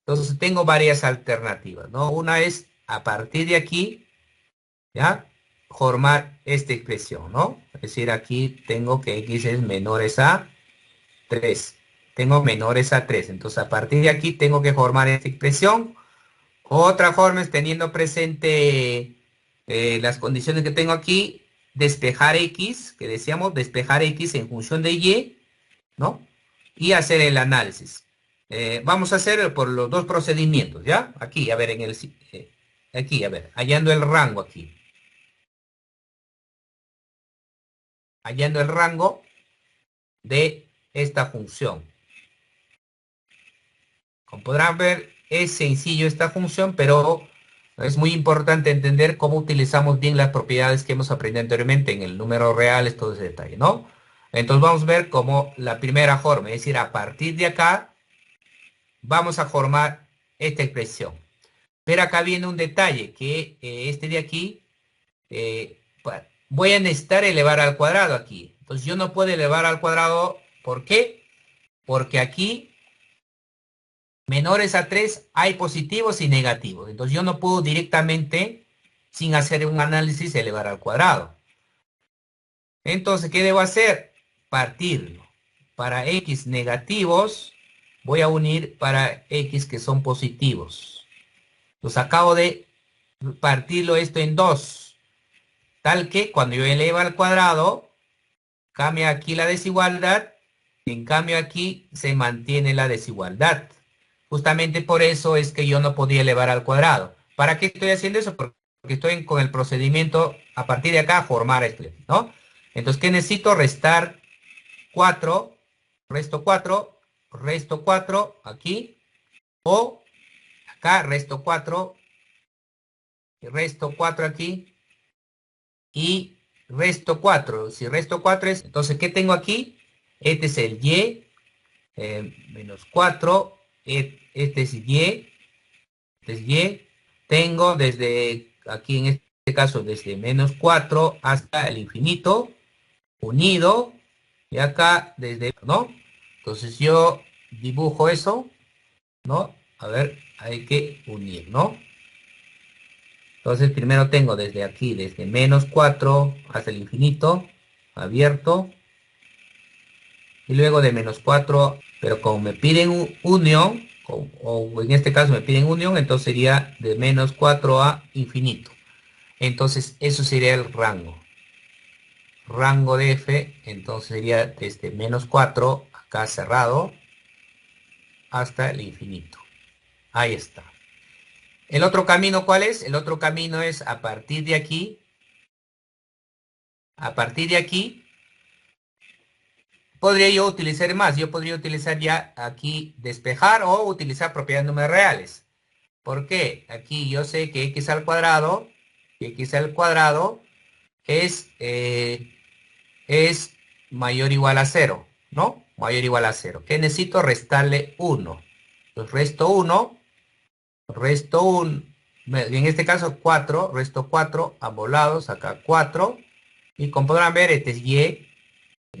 [SPEAKER 1] Entonces, tengo varias alternativas, ¿no? Una es a partir de aquí, ¿ya? Formar esta expresión, ¿no? Es decir, aquí tengo que x es menores a 3. Tengo menores a 3. Entonces, a partir de aquí tengo que formar esta expresión. Otra forma es teniendo presente las condiciones que tengo aquí, despejar x, que decíamos, despejar x en función de y, ¿no? Y hacer el análisis. Vamos a hacer por los dos procedimientos, ¿ya? Aquí, a ver, aquí, a ver, hallando el rango aquí. Hallando el rango de esta función. Como podrán ver, es sencillo esta función, pero es muy importante entender cómo utilizamos bien las propiedades que hemos aprendido anteriormente en el número real, todo ese detalle, ¿no? Entonces vamos a ver cómo la primera forma, es decir, a partir de acá, vamos a formar esta expresión. Pero acá viene un detalle, que este de aquí, voy a necesitar elevar al cuadrado aquí. Entonces yo no puedo elevar al cuadrado, ¿por qué? Porque aquí menores a 3 hay positivos y negativos. Entonces yo no puedo directamente, sin hacer un análisis, elevar al cuadrado. Entonces, ¿qué debo hacer? Partirlo. Para x negativos, voy a unir para x que son positivos. Entonces acabo de partirlo esto en 2. Tal que cuando yo elevo al cuadrado, cambia aquí la desigualdad. En cambio aquí se mantiene la desigualdad. Justamente por eso es que yo no podía elevar al cuadrado. ¿Para qué estoy haciendo eso? Porque estoy con el procedimiento a partir de acá formar este, ¿no? Entonces, ¿qué necesito? Restar 4, resto 4 aquí, o acá resto 4 aquí, y resto 4. Si resto 4 es, entonces, ¿qué tengo aquí? Este es el y, menos 4, este es y, este es y. Tengo desde aquí, en este caso, desde menos 4 hasta el infinito, unido, y acá desde, ¿no? Entonces yo dibujo eso, ¿no? A ver, hay que unir, ¿no? Entonces primero tengo desde aquí, desde menos 4 hasta el infinito, abierto, y luego de menos 4, pero como me piden unión, o en este caso me piden unión, entonces sería de menos 4 a infinito. Entonces eso sería el rango. Rango de f, entonces sería desde menos 4, acá cerrado, hasta el infinito. Ahí está. ¿El otro camino cuál es? El otro camino es a partir de aquí, podría yo utilizar más. Yo podría utilizar ya aquí despejar o utilizar propiedades números reales. ¿Por qué? Aquí yo sé que x al cuadrado es mayor o igual a 0, ¿no? Mayor o igual a 0. ¿Qué necesito? Restarle 1. Entonces resto 1, en este caso 4, resto 4, ambos lados, acá 4, y como podrán ver, este es y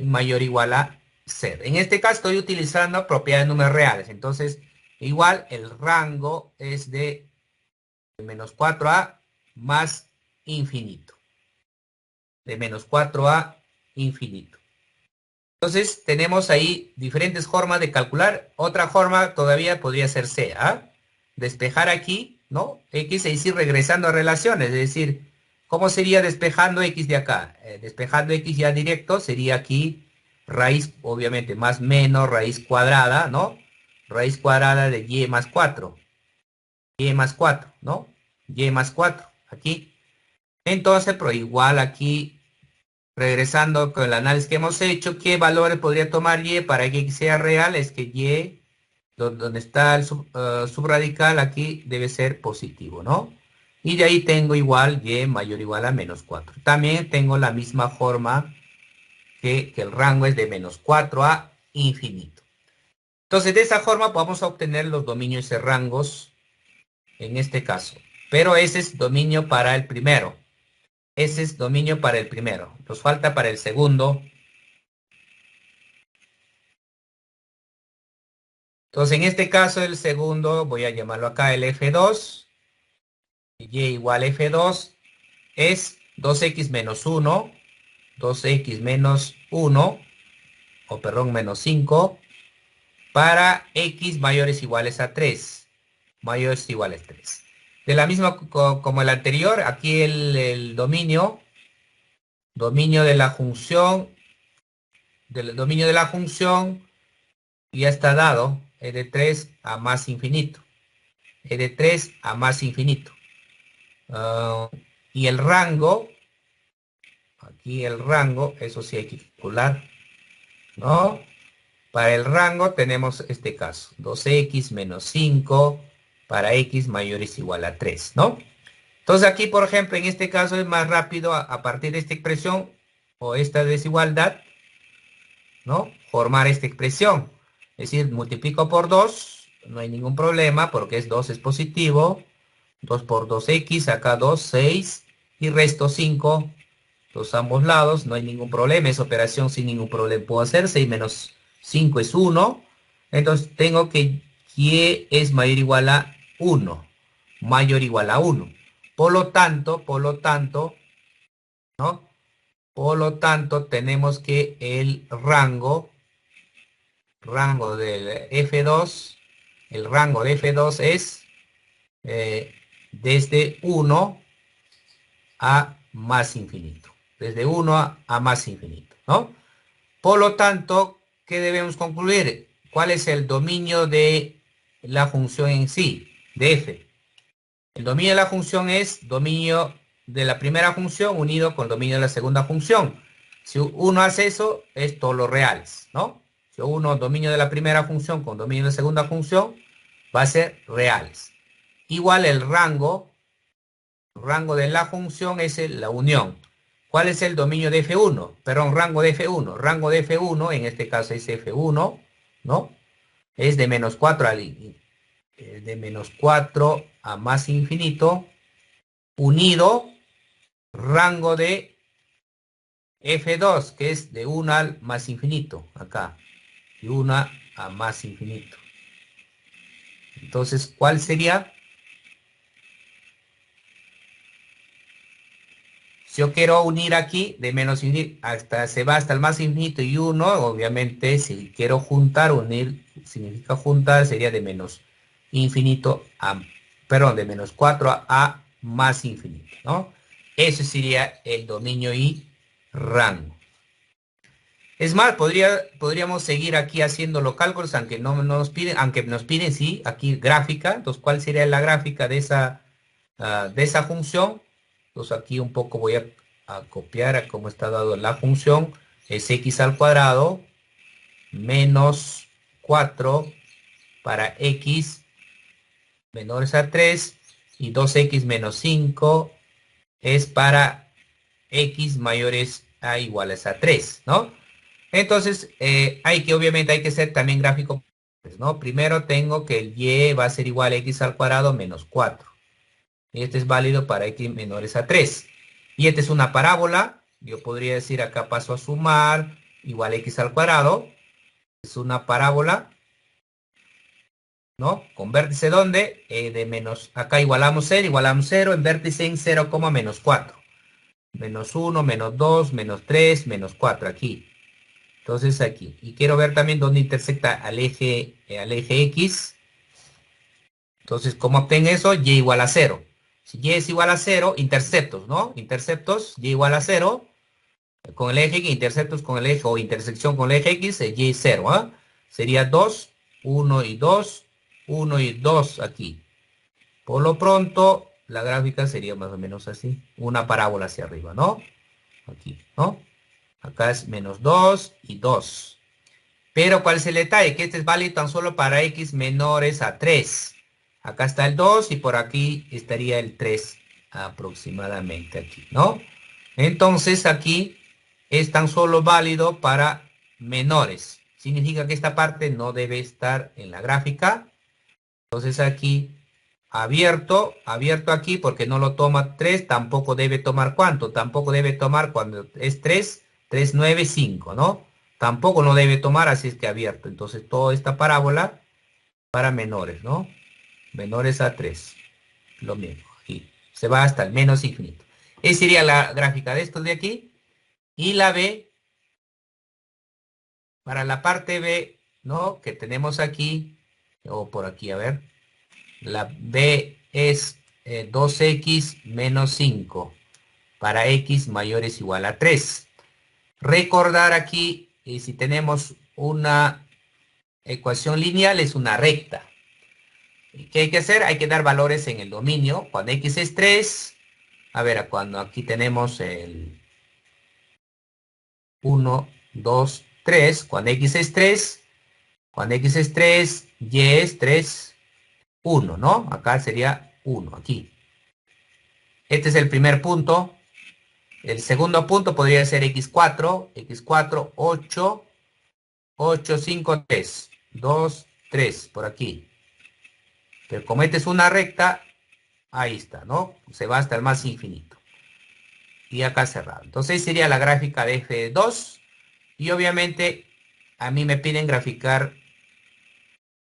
[SPEAKER 1] mayor o igual a 0. En este caso estoy utilizando propiedades de números reales, entonces igual el rango es de menos 4 a más infinito, de menos 4 a infinito. Entonces tenemos ahí diferentes formas de calcular. Otra forma todavía podría ser C, ¿ah? Despejar aquí, ¿no? X, es decir, regresando a relaciones, es decir, ¿cómo sería despejando X de acá? Despejando X ya directo sería aquí raíz, obviamente, más menos raíz cuadrada, ¿no? Raíz cuadrada de Y más 4. Y más 4, ¿no? Y más 4, aquí. Entonces, pero igual aquí regresando con el análisis que hemos hecho, ¿qué valores podría tomar y para que x sea real? Es que y, donde está el subradical, aquí debe ser positivo, ¿no? Y de ahí tengo igual y mayor o igual a menos 4. También tengo la misma forma que el rango es de menos 4 a infinito. Entonces, de esa forma vamos a obtener los dominios y rangos en este caso. Pero ese es dominio para el primero. Ese es dominio para el primero. Nos falta para el segundo. Entonces, en este caso, el segundo, voy a llamarlo acá el F2. Y igual F2 es 2x menos 1, 2x menos 1, o perdón, menos 5, para x mayores o iguales a 3. Mayores o iguales a 3. De la misma como el anterior, aquí el dominio de la función, del dominio de la función ya está dado. es de 3 a más infinito. Es de 3 a más infinito. Y el rango, aquí el rango, eso sí hay que calcular, ¿no? Para el rango tenemos este caso, 2x menos 5 para x mayor o igual a 3, ¿no? Entonces aquí, por ejemplo, en este caso es más rápido a partir de esta expresión o esta desigualdad, ¿no? Formar esta expresión. Es decir, multiplico por 2, no hay ningún problema porque 2 es positivo. 2 por 2x, acá 2, 6 y resto 5, los ambos lados, no hay ningún problema, esa operación sin ningún problema puedo hacer, 6 menos 5 es 1, entonces tengo que y es mayor o igual a 1, mayor o igual a 1. Por lo tanto, ¿no? Por lo tanto, tenemos que el rango del F2, el rango de F2 es desde 1 a más infinito. Desde 1 a más infinito, ¿no? Por lo tanto, ¿qué debemos concluir? ¿Cuál es el dominio de la función en sí, de f? El dominio de la función es dominio de la primera función unido con dominio de la segunda función. Si uno hace eso, es todos los reales, ¿no? Si uno dominio de la primera función con dominio de la segunda función, va a ser reales. Igual el rango de la función es la unión. ¿Cuál es el dominio de F1? Perdón, rango de F1. Rango de F1, en este caso es F1, ¿no? Es de menos 4 de menos 4 a más infinito, unido rango de F2, que es de 1 al más infinito, acá, de 1 a más infinito. Entonces, ¿cuál sería? Si yo quiero unir aquí de menos infinito hasta se va hasta el más infinito y 1, obviamente si quiero juntar, unir significa juntar, sería de menos infinito a, perdón, de menos 4 a más infinito, ¿no? Eso sería el dominio y rango. Es más, podríamos seguir aquí haciendo los cálculos, aunque no nos piden, aunque nos piden, sí, aquí gráfica. Entonces, ¿cuál sería la gráfica de esa función? Entonces, aquí un poco voy a copiar a cómo está dado la función. Es x al cuadrado menos 4 para x menores a 3 y 2x menos 5 es para x mayores a iguales a 3, ¿no? Entonces, obviamente hay que ser también gráfico, ¿no? Primero tengo que el y va a ser igual a x al cuadrado menos 4. Y este es válido para x menores a 3. Y esta es una parábola. Yo podría decir acá paso a sumar igual a x al cuadrado. Es una parábola, ¿no? Con vértice ¿dónde? De menos, acá igualamos 0, en vértice en 0, menos 4. Menos 1, menos 2, menos 3, menos 4 aquí. Entonces aquí. Y quiero ver también dónde intersecta al eje X. Entonces, ¿cómo obtengo eso? Y igual a 0. Si y es igual a 0, interceptos, ¿no? Interceptos, y igual a 0. Con el eje X, interceptos con el eje o intersección con el eje X, y es 0, ¿ah? Sería 2, 1 y 2, 1 y 2 aquí. Por lo pronto, la gráfica sería más o menos así. Una parábola hacia arriba, ¿no? Aquí, ¿no? Acá es menos 2 y 2. Pero ¿cuál es el detalle? Que este es válido tan solo para x menores a 3. Acá está el 2 y por aquí estaría el 3 aproximadamente aquí, ¿no? Entonces aquí es tan solo válido para menores. Significa que esta parte no debe estar en la gráfica. Entonces aquí abierto aquí porque no lo toma 3, tampoco debe tomar ¿cuánto? Tampoco debe tomar cuando es 3, 3, 9, 5, ¿no? Tampoco no debe tomar, así es que abierto. Entonces toda esta parábola para menores, ¿no? Menores a 3. Lo mismo. Aquí. Se va hasta el menos infinito. Esa sería la gráfica de esto de aquí. Y la B, para la parte B, ¿no? Que tenemos aquí, o por aquí, a ver. La B es 2x menos 5 para x mayores igual a 3. Recordar aquí, si tenemos una ecuación lineal es una recta. ¿Qué hay que hacer? Hay que dar valores en el dominio. Cuando x es 3, a ver, cuando aquí tenemos el 1, 2, 3, cuando x es 3, cuando x es 3, y es 3, 1, ¿no? Acá sería 1, aquí. Este es el primer punto. El segundo punto podría ser x4, 8, 8, 5, 3, 2, 3, por aquí. Pero como esta es una recta, ahí está, ¿no? Se va hasta el más infinito. Y acá cerrado. Entonces sería la gráfica de f2. Y obviamente a mí me piden graficar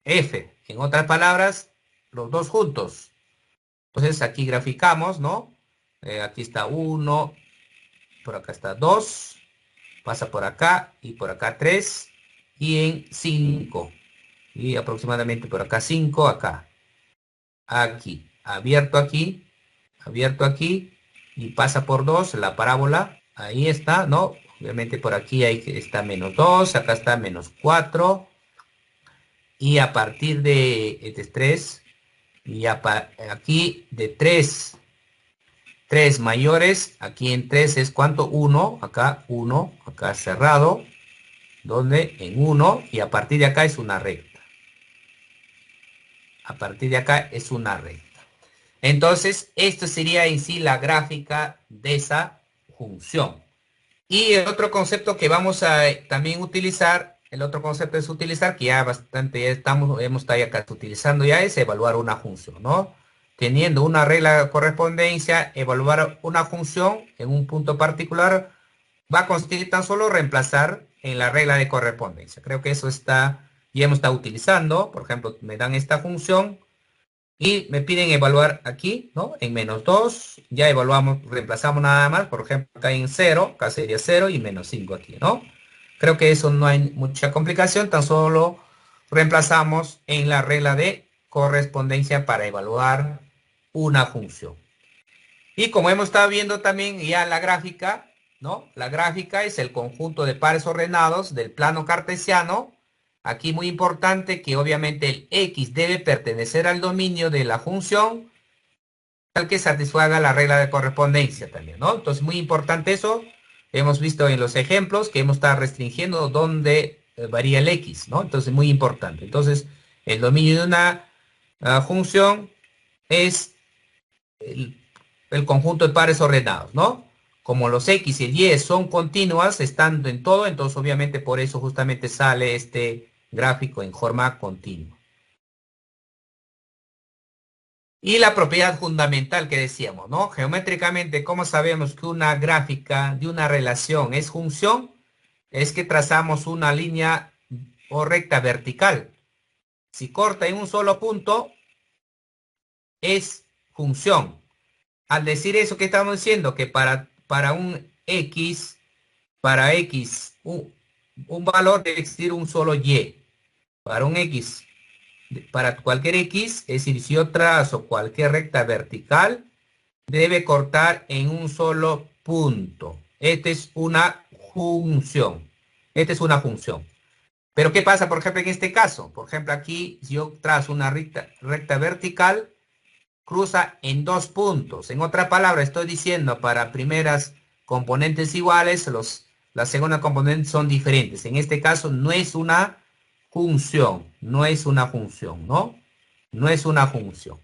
[SPEAKER 1] f. En otras palabras, los dos juntos. Entonces aquí graficamos, ¿no? Aquí está 1, por acá está 2, pasa por acá 3 y en 5. Y aproximadamente por acá 5, acá. Aquí, abierto aquí y pasa por 2 la parábola. Ahí está, ¿no? Obviamente por aquí está menos 2, acá está menos 4. Y a partir de este es 3, y aquí de 3 mayores, aquí en 3 es ¿cuánto? 1, acá cerrado, donde en 1, y a partir de acá es una recta. A partir de acá es una recta. Entonces, esto sería en sí la gráfica de esa función. Y el otro concepto que vamos a también utilizar, el otro concepto es utilizar, que ya bastante ya hemos estado acá utilizando ya, es evaluar una función, ¿no? Teniendo una regla de correspondencia, evaluar una función en un punto particular va a consistir tan solo reemplazar en la regla de correspondencia. Creo que eso está, ya hemos estado utilizando. Por ejemplo, me dan esta función y me piden evaluar aquí, ¿no? En menos 2, ya evaluamos, reemplazamos nada más, por ejemplo, acá en 0, acá sería 0 y menos 5 aquí, ¿no? Creo que eso no hay mucha complicación, tan solo reemplazamos en la regla de correspondencia para evaluar una función. Y como hemos estado viendo también ya la gráfica, ¿no? La gráfica es el conjunto de pares ordenados del plano cartesiano. Aquí muy importante que obviamente el x debe pertenecer al dominio de la función tal que satisfaga la regla de correspondencia también, ¿no? Entonces muy importante eso. Hemos visto en los ejemplos que hemos estado restringiendo dónde varía el x, ¿no? Entonces muy importante. Entonces el dominio de una función es el conjunto de pares ordenados, ¿no? Como los x y el y son continuas, estando en todo, entonces obviamente por eso justamente sale este gráfico en forma continua. Y la propiedad fundamental que decíamos, ¿no? Geométricamente, ¿cómo sabemos que una gráfica de una relación es función? Es que trazamos una línea o recta vertical. Si corta en un solo punto, es función. Al decir eso, ¿qué estamos diciendo? Que para un x, un valor debe existir un solo y. Para un x, para cualquier x, es decir, si yo trazo cualquier recta vertical, debe cortar en un solo punto. Esta es una función. Esta es una función. Pero ¿qué pasa, por ejemplo, en este caso? Por ejemplo, aquí, si yo trazo una recta vertical, cruza en dos puntos. En otra palabra, estoy diciendo para primeras componentes iguales, las segundas componentes son diferentes. En este caso no es una función, no es una función, ¿no? No es una función.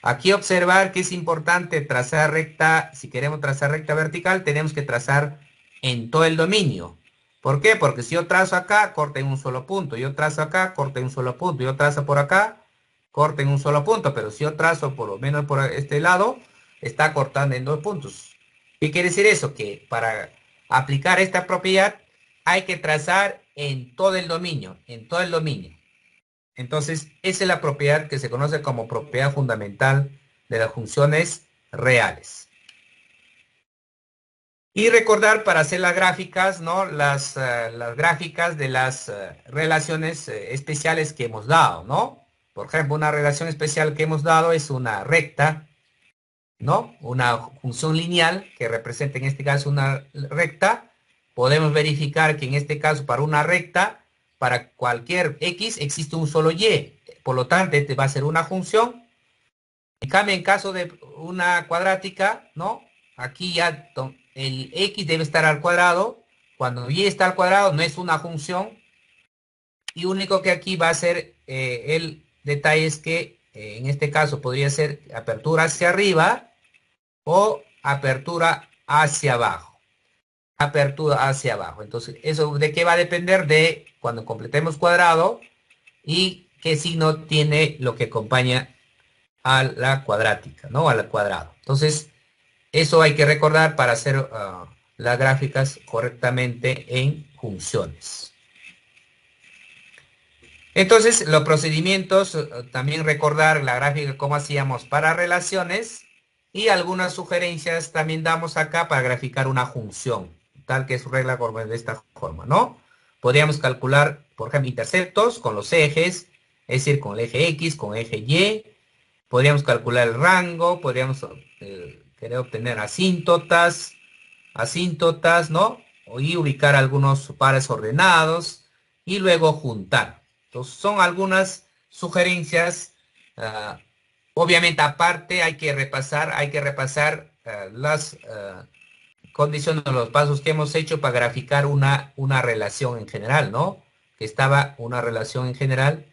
[SPEAKER 1] Aquí observar que es importante trazar recta, si queremos trazar recta vertical, tenemos que trazar en todo el dominio. ¿Por qué? Porque si yo trazo acá, corta en un solo punto. Yo trazo acá, corta en un solo punto. Yo trazo por acá, corta en un solo punto. Pero si yo trazo por lo menos por este lado, está cortando en dos puntos. ¿Qué quiere decir eso? Que para aplicar esta propiedad hay que trazar en todo el dominio, en todo el dominio. Entonces, esa es la propiedad que se conoce como propiedad fundamental de las funciones reales. Y recordar para hacer las gráficas, ¿no? Las gráficas de las relaciones especiales que hemos dado, ¿no? Por ejemplo, una relación especial que hemos dado es una recta, ¿no? Una función lineal que representa en este caso una recta. Podemos verificar que en este caso para una recta, para cualquier X existe un solo Y. Por lo tanto, este va a ser una función. En cambio, en caso de una cuadrática, ¿no? Aquí ya el X debe estar al cuadrado. Cuando Y está al cuadrado, no es una función. Y único que aquí va a ser el detalle es que en este caso podría ser apertura hacia arriba o apertura hacia abajo. Apertura hacia abajo. Entonces, ¿eso de qué va a depender? De cuando completemos cuadrado y qué signo tiene lo que acompaña a la cuadrática, ¿no? Al cuadrado. Entonces, eso hay que recordar para hacer las gráficas correctamente en funciones. Entonces, los procedimientos, también recordar la gráfica como hacíamos para relaciones y algunas sugerencias también damos acá para graficar una función, tal que es su regla de esta forma, ¿no? Podríamos calcular, por ejemplo, interceptos con los ejes, es decir, con el eje X, con el eje Y. Podríamos calcular el rango, podríamos querer obtener asíntotas, ¿no? Y ubicar algunos pares ordenados y luego juntar. Entonces, son algunas sugerencias. ah, Obviamente, aparte, hay que repasar las condiciones, los pasos que hemos hecho para graficar una relación en general, ¿no? Una relación en general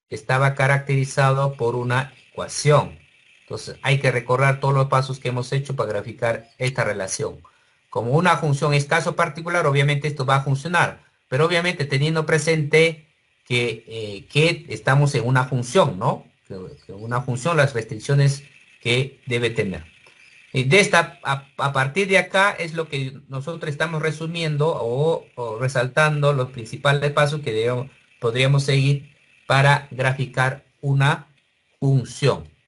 [SPEAKER 1] que estaba caracterizado por una ecuación. Entonces, hay que recordar todos los pasos que hemos hecho para graficar esta relación. Como una función es caso particular, obviamente esto va a funcionar, pero obviamente teniendo presente que estamos en una función, ¿no? Que una función, las restricciones que debe tener. Y a partir de acá es lo que nosotros estamos resumiendo o resaltando los principales pasos que podríamos seguir para graficar una función.